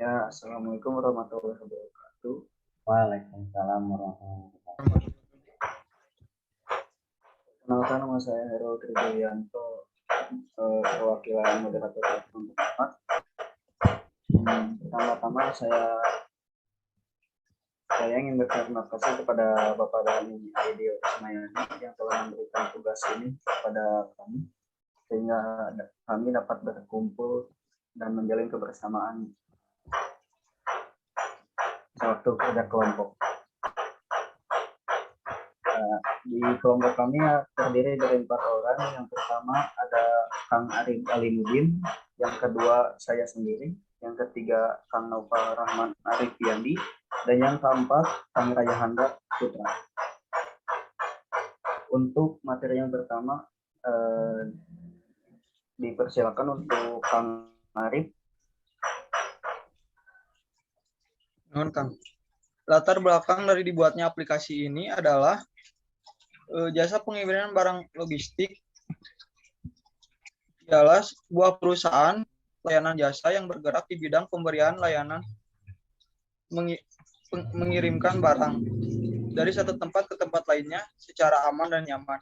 Ya, Assalamualaikum warahmatullahi wabarakatuh. Waalaikumsalam warahmatullahi wabarakatuh. Kenalkan, nama saya Heru Trijulianto, perwakilan moderator untuk empat. Pertama-tama saya ingin berterima kasih kepada Bapak Dhani Aidio Ismayani yang telah memberikan tugas ini kepada kami, sehingga kami dapat berkumpul dan menjalin kebersamaan sewaktu kerja kelompok. Di kelompok kami terdiri dari 4 orang. Yang pertama ada Kang Arif Alimuddin, yang kedua saya sendiri, yang ketiga Kang Naufal Rahman Arif Yandi, dan yang keempat Kang Rayahanda Putra. Untuk materi yang pertama, dipersilakan untuk Kang Arif. Kang. Latar belakang dari dibuatnya aplikasi ini adalah jasa pengiriman barang logistik ialah sebuah perusahaan layanan jasa yang bergerak di bidang pemberian layanan mengirimkan barang dari satu tempat ke tempat lainnya secara aman dan nyaman.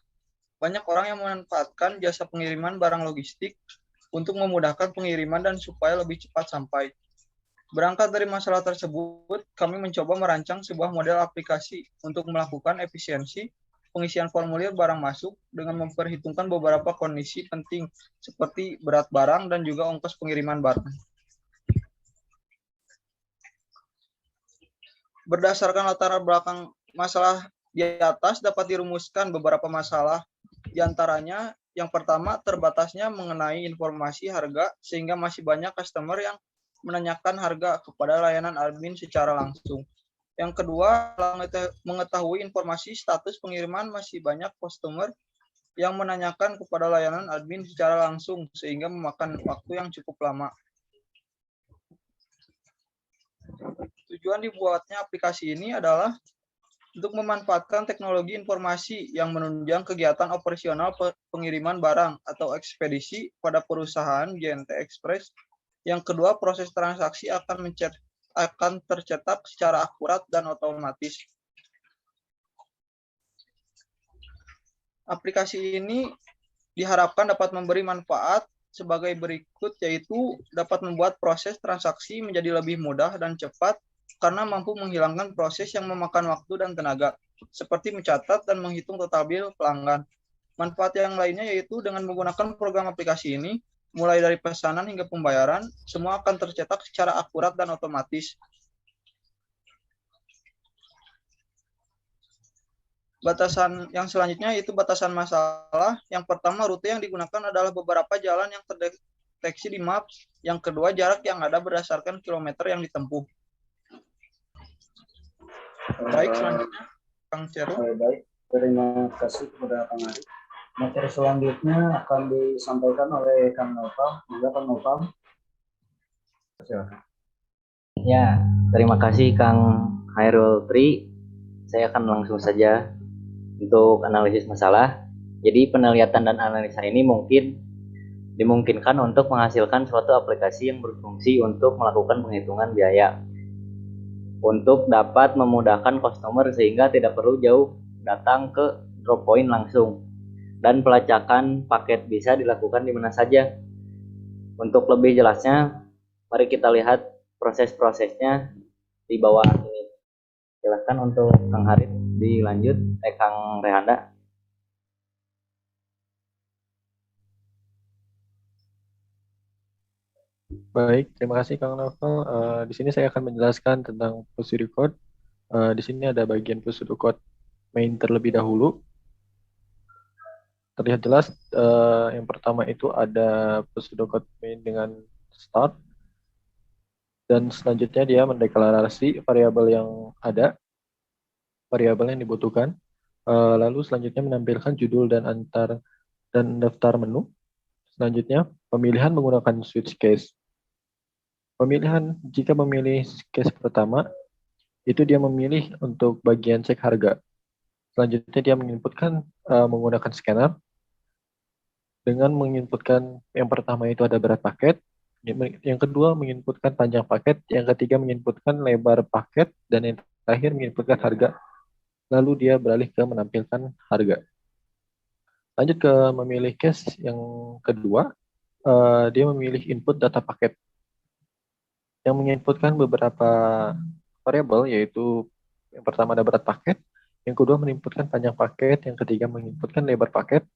Banyak orang yang memanfaatkan jasa pengiriman barang logistik untuk memudahkan pengiriman dan supaya lebih cepat sampai. Berangkat dari masalah tersebut, kami mencoba merancang sebuah model aplikasi untuk melakukan efisiensi pengisian formulir barang masuk dengan memperhitungkan beberapa kondisi penting seperti berat barang dan juga ongkos pengiriman barang. Berdasarkan latar belakang masalah di atas dapat dirumuskan beberapa masalah, diantaranya yang pertama terbatasnya mengenai informasi harga sehingga masih banyak customer yang menanyakan harga kepada layanan admin secara langsung. Yang kedua, mengetahui informasi status pengiriman masih banyak customer yang menanyakan kepada layanan admin secara langsung sehingga memakan waktu yang cukup lama. Tujuan dibuatnya aplikasi ini adalah untuk memanfaatkan teknologi informasi yang menunjang kegiatan operasional pengiriman barang atau ekspedisi pada perusahaan JNT Express. Yang kedua, proses transaksi akan tercetak secara akurat dan otomatis. Aplikasi ini diharapkan dapat memberi manfaat sebagai berikut, yaitu dapat membuat proses transaksi menjadi lebih mudah dan cepat karena mampu menghilangkan proses yang memakan waktu dan tenaga, seperti mencatat dan menghitung total bill pelanggan. Manfaat yang lainnya yaitu dengan menggunakan program aplikasi ini, mulai dari pesanan hingga pembayaran, semua akan tercetak secara akurat dan otomatis. Batasan yang selanjutnya yaitu batasan masalah. Yang pertama, rute yang digunakan adalah beberapa jalan yang terdeteksi di Maps. Yang kedua, jarak yang ada berdasarkan kilometer yang ditempuh. Baik, selanjutnya Kang Ceru. Baik, terima kasih kepada Kang Arif. Materi selanjutnya akan disampaikan oleh Kang Naufal. Kang Naufal. Ya, terima kasih Kang Hairul Tri. Saya akan langsung saja untuk analisis masalah. Jadi penelitian dan analisa ini dimungkinkan untuk menghasilkan suatu aplikasi yang berfungsi untuk melakukan penghitungan biaya untuk dapat memudahkan customer sehingga tidak perlu jauh datang ke drop point langsung, dan pelacakan paket bisa dilakukan di mana saja. Untuk lebih jelasnya, mari kita lihat proses-prosesnya di bawah ini. Silakan untuk Kang Harif dilanjut, Kang Rehanda. Baik, terima kasih Kang Novel. Di sini saya akan menjelaskan tentang procedure code. Di sini ada bagian procedure code main terlebih dahulu. Terlihat jelas, yang pertama itu ada procedure code main dengan start, dan selanjutnya dia mendeklarasi variabel yang ada, variabel yang dibutuhkan. Lalu selanjutnya menampilkan judul dan daftar menu. Selanjutnya pemilihan menggunakan switch case. Pemilihan jika memilih case pertama, itu dia memilih untuk bagian cek harga. Selanjutnya dia menginputkan menggunakan scanner dengan menginputkan yang pertama itu ada berat paket, Yang kedua menginputkan panjang paket, yang ketiga menginputkan lebar paket, dan yang terakhir menginputkan harga. Lalu dia beralih ke menampilkan harga. Lanjut ke memilih case yang kedua, dia memilih input data paket yang menginputkan beberapa variabel, yaitu yang pertama ada berat paket, yang kedua menginputkan panjang paket, yang ketiga menginputkan lebar paket,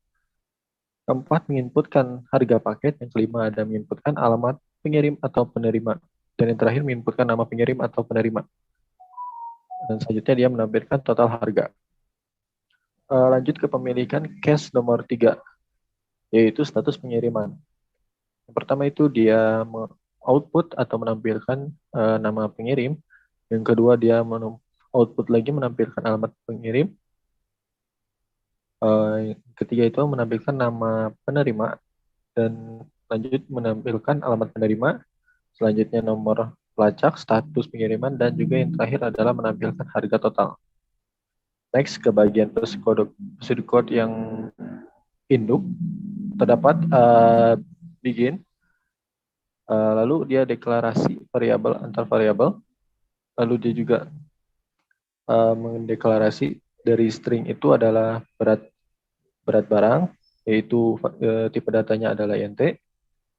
keempat menginputkan harga paket, yang kelima ada menginputkan alamat pengirim atau penerima, dan yang terakhir menginputkan nama pengirim atau penerima. Dan selanjutnya dia menampilkan total harga. Lanjut ke pemilihan case nomor 3, yaitu status pengiriman. Yang pertama itu dia output atau menampilkan nama pengirim. Yang kedua dia output lagi menampilkan alamat pengirim. Yang ketiga itu menampilkan nama penerima, dan lanjut menampilkan alamat penerima. Selanjutnya nomor pelacak, status pengiriman, dan juga yang terakhir adalah menampilkan harga total. Next ke bagian procedure code yang induk, terdapat begin, lalu dia deklarasi variabel antar variabel, lalu dia juga mendeklarasi dari string itu adalah berat barang, yaitu tipe datanya adalah int,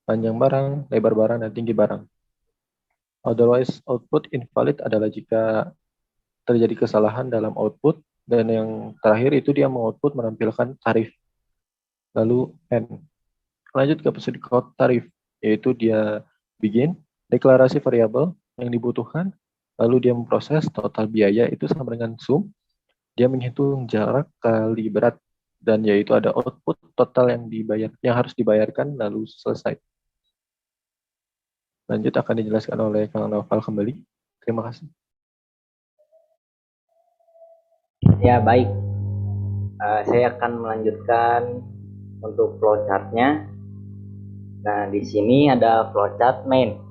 panjang barang, lebar barang, dan tinggi barang. Otherwise, output invalid adalah jika terjadi kesalahan dalam output, dan yang terakhir itu dia mengoutput menampilkan tarif. Lalu N. Lanjut ke procedure code tarif, yaitu dia begin, deklarasi variabel yang dibutuhkan, lalu dia memproses total biaya itu sama dengan sum, dia menghitung jarak kali berat, dan yaitu ada output total yang harus dibayarkan, lalu selesai. Lanjut akan dijelaskan oleh Kang Noval kembali. Terima kasih. Ya, baik. Saya akan melanjutkan untuk flowchart-nya. Nah, di sini ada flowchart main.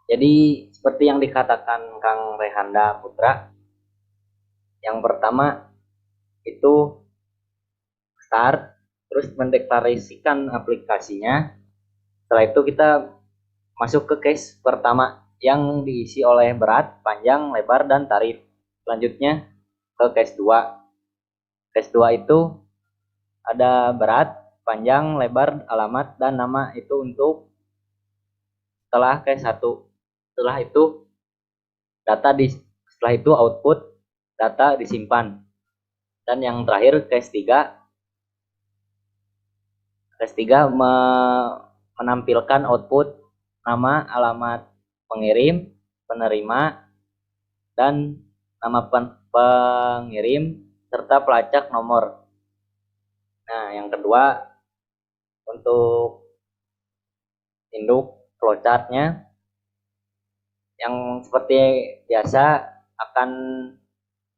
Jadi, seperti yang dikatakan Kang Rehanda Putra, yang pertama itu start, terus mendeklarasikan aplikasinya. Setelah itu kita masuk ke case pertama yang diisi oleh berat, panjang, lebar, dan tarif. Selanjutnya ke case 2. Case 2 itu ada berat, panjang, lebar, alamat, dan nama itu untuk setelah case 1. Setelah itu setelah itu output data disimpan. Dan yang terakhir case 3. Case 3 menampilkan output nama, alamat pengirim, penerima, dan nama pengirim serta pelacak nomor. Nah, yang kedua untuk induk flowchart-nya yang seperti biasa akan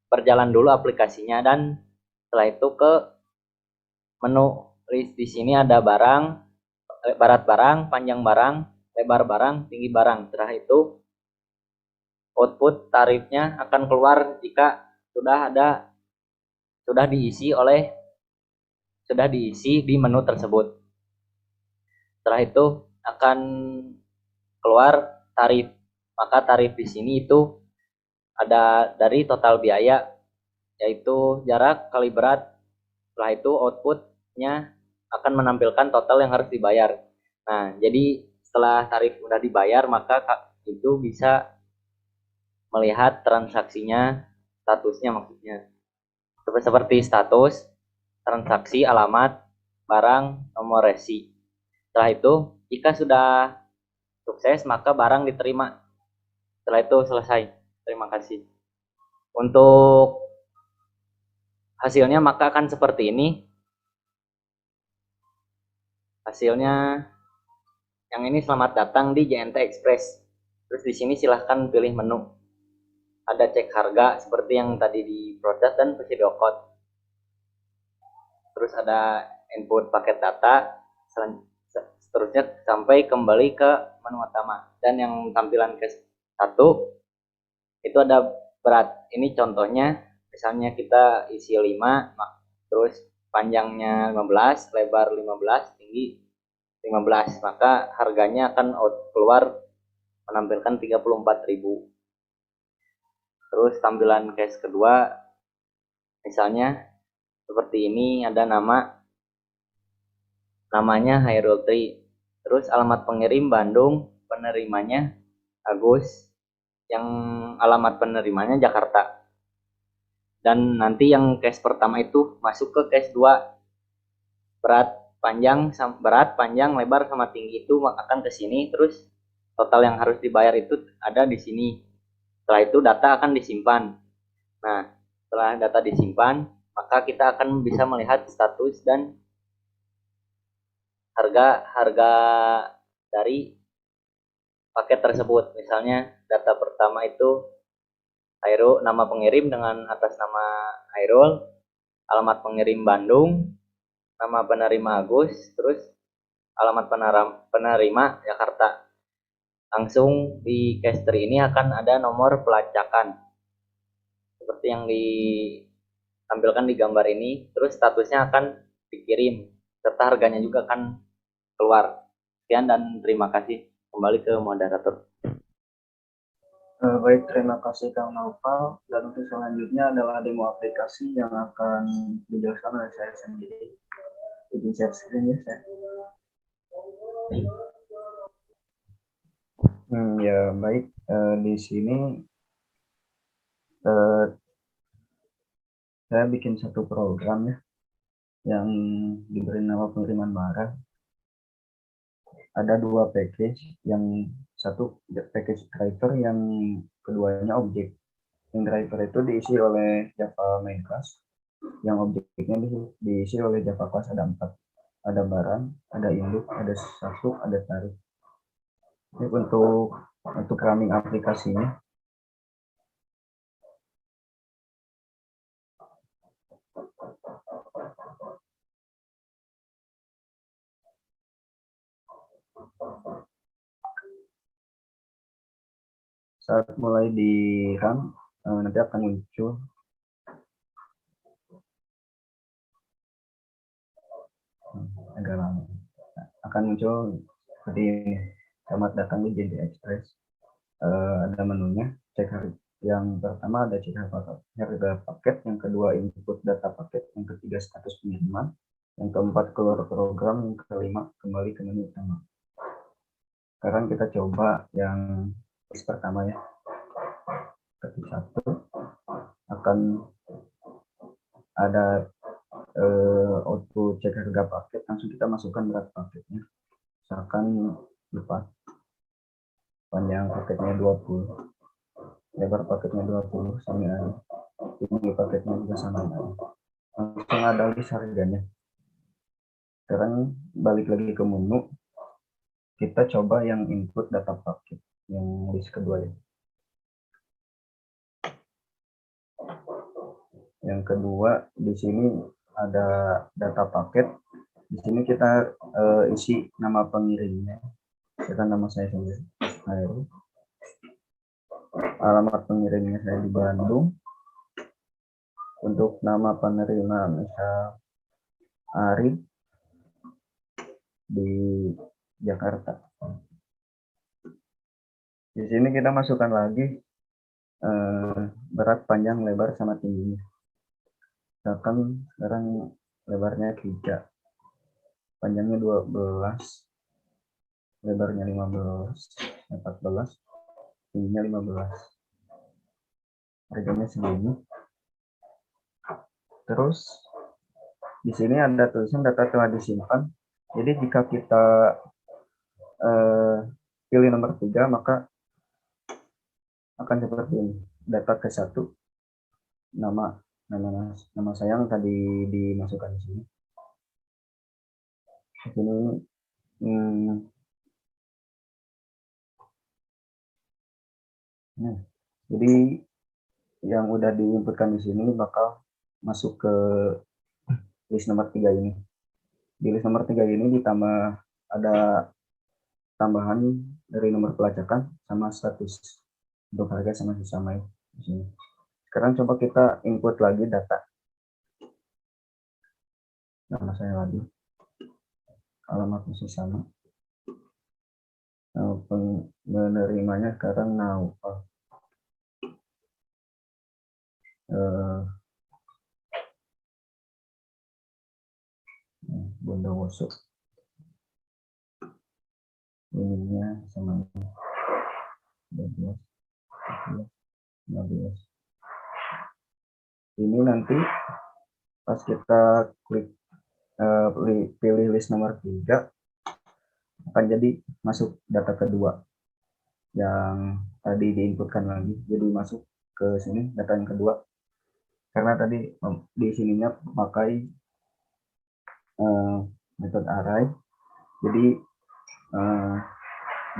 berjalan dulu aplikasinya, dan setelah itu ke menu list. Di sini ada berat barang, panjang barang, lebar barang, tinggi barang. Setelah itu output tarifnya akan keluar jika sudah diisi di menu tersebut. Setelah itu akan keluar tarif. Maka tarif di sini itu ada dari total biaya, yaitu jarak kali berat. Setelah itu outputnya akan menampilkan total yang harus dibayar. Nah, jadi setelah tarif sudah dibayar, maka itu bisa melihat transaksinya, statusnya maksudnya. Seperti status, transaksi, alamat, barang, nomor resi. Setelah itu, jika sudah sukses, maka barang diterima. Setelah itu selesai. Terima kasih. Untuk hasilnya maka akan seperti ini. Hasilnya yang ini, selamat datang di JNT Express. Terus di sini silahkan pilih menu. Ada cek harga seperti yang tadi di product dan procedure code. Terus ada input paket data. Seterusnya sampai kembali ke menu utama. Dan yang tampilan ke 1 itu ada berat. Ini contohnya, misalnya kita isi 5, terus panjangnya 15, lebar 15, tinggi 15, maka harganya akan keluar menampilkan 34.000. Terus tampilan case kedua, misalnya seperti ini, ada namanya Hairul Tri, terus alamat pengirim Bandung, penerimanya Agus, yang alamat penerimanya Jakarta. Dan nanti yang case pertama itu masuk ke case 2, berat, panjang, lebar sama tinggi itu akan ke sini, terus total yang harus dibayar itu ada di sini. Setelah itu data akan disimpan. Nah, setelah data disimpan, maka kita akan bisa melihat status dan harga dari paket tersebut. Misalnya data pertama itu Hairul, nama pengirim dengan atas nama Hairul, alamat pengirim Bandung, nama penerima Agus, terus alamat penerima Jakarta. Langsung di case 3 ini akan ada nomor pelacakan seperti yang ditampilkan di gambar ini, terus statusnya akan dikirim serta harganya juga akan keluar. Sekian dan terima kasih. Kembali ke moderator. Baik, terima kasih Kang Naufal. Dan untuk selanjutnya adalah demo aplikasi yang akan dijelaskan oleh saya sendiri. Izin share screen ya, saya. Ya baik, di sini saya bikin satu program ya yang diberi nama pengiriman barang. Ada 2 package, yang satu package driver, yang keduanya objek. Yang driver itu diisi oleh Java main class, yang objeknya diisi oleh Java class ada 4. Ada barang, ada induk, ada satu, ada tarik. Ini untuk running aplikasinya. Saat mulai di run, nanti akan muncul agak lama. Akan muncul seperti ini. Selamat datang di JD Express. Ada menunya. Cek harga. Yang pertama ada cek harga paket, yang kedua input data paket, yang ketiga status pengiriman, yang keempat keluar program, yang kelima kembali ke menu utama. Sekarang kita coba yang pertama ya. Ketik 1 akan ada output cek harga paket, langsung kita masukkan berat paketnya. Misalkan 4, panjang paketnya 20, lebar paketnya 20, sama ada. Tinggi paketnya juga sama ada. Langsung ada list harganya. Sekarang balik lagi ke menu, kita coba yang input data paket, yang list kedua ya. Yang kedua di sini ada data paket. Di sini kita isi nama pengirimnya. Kita nama saya sendiri, Hairul. Alamat pengirimnya saya di Bandung. Untuk nama penerima misal Arif di Jakarta. Di sini kita masukkan lagi berat, panjang, lebar, sama tingginya. Misalkan sekarang lebarnya 3, panjangnya 12, lebarnya 15, 14, tingginya 15. Harganya segini. Terus di sini ada tulisan data telah disimpan. Jadi jika kita pilih nomor 3, maka akan seperti ini. Data ke 1, nama saya yang tadi dimasukkan di sini. Di sini jadi yang udah diinputkan di sini bakal masuk ke list nomor 3 ini. Di list nomor 3 ini ditambah ada tambahan dari nomor pelacakan sama status. Untuk harga sama ya di sini. Sekarang coba kita input lagi data. Nama saya lagi. alamat khusus sama. Nah, menerimanya sekarang Naufal. Bondowoso. Ininya sama 12, 15. Ini nanti pas kita klik pilih list nomor 3 akan jadi masuk data kedua yang tadi diinputkan lagi, jadi masuk ke sini data yang kedua karena tadi di sininya pakai metode array. Jadi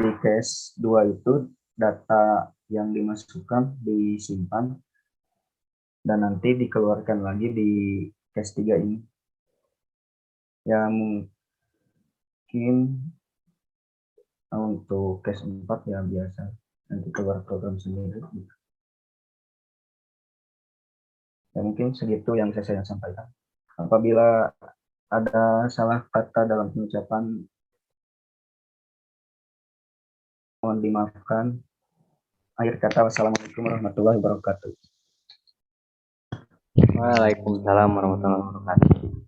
di case 2 itu data yang dimasukkan disimpan dan nanti dikeluarkan lagi di case 3 ini. Ya mungkin untuk case 4 ya biasa nanti keluar program sendiri. Ya mungkin segitu yang saya sampaikan. Apabila ada salah kata dalam pengucapan mohon dimaafkan. Akhir kata, wassalamualaikum warahmatullahi wabarakatuh. Waalaikumsalam warahmatullahi wabarakatuh.